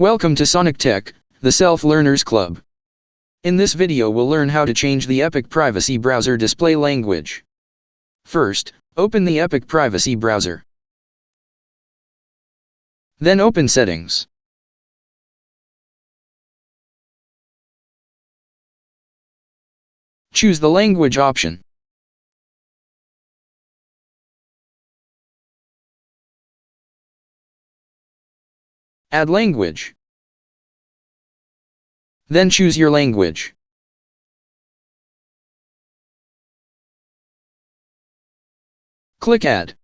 Welcome to Sonic Tech, the Self-Learners Club. In this video we'll learn how to change the Epic Privacy Browser display language. First, open the Epic Privacy Browser. Then open Settings. Choose the language option. Add language. Then choose your language. Click Add.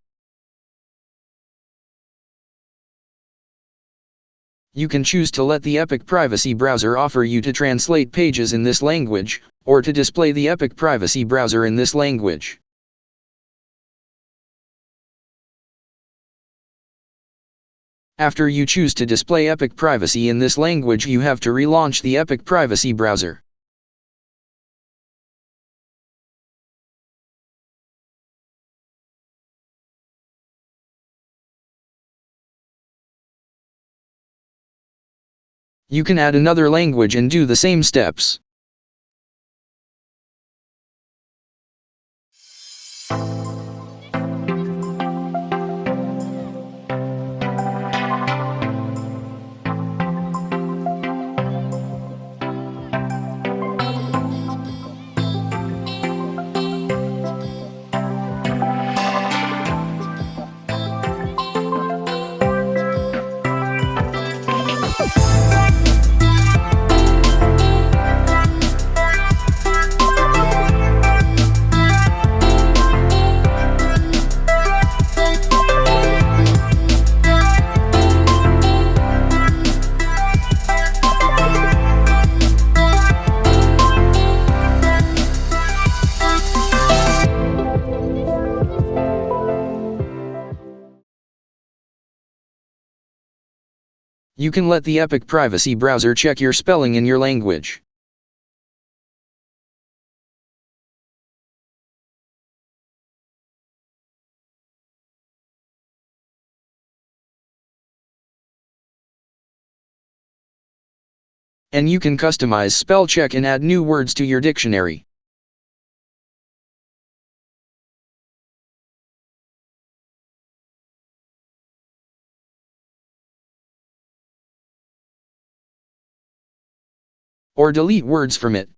You can choose to let the Epic Privacy Browser offer you to translate pages in this language, or to display the Epic Privacy Browser in this language. After you choose to display Epic Privacy in this language, you have to relaunch the Epic Privacy Browser. You can add another language and do the same steps. You can let the Epic Privacy Browser check your spelling in your language. And you can customize spell check and add new words to your dictionary. Or delete words from it.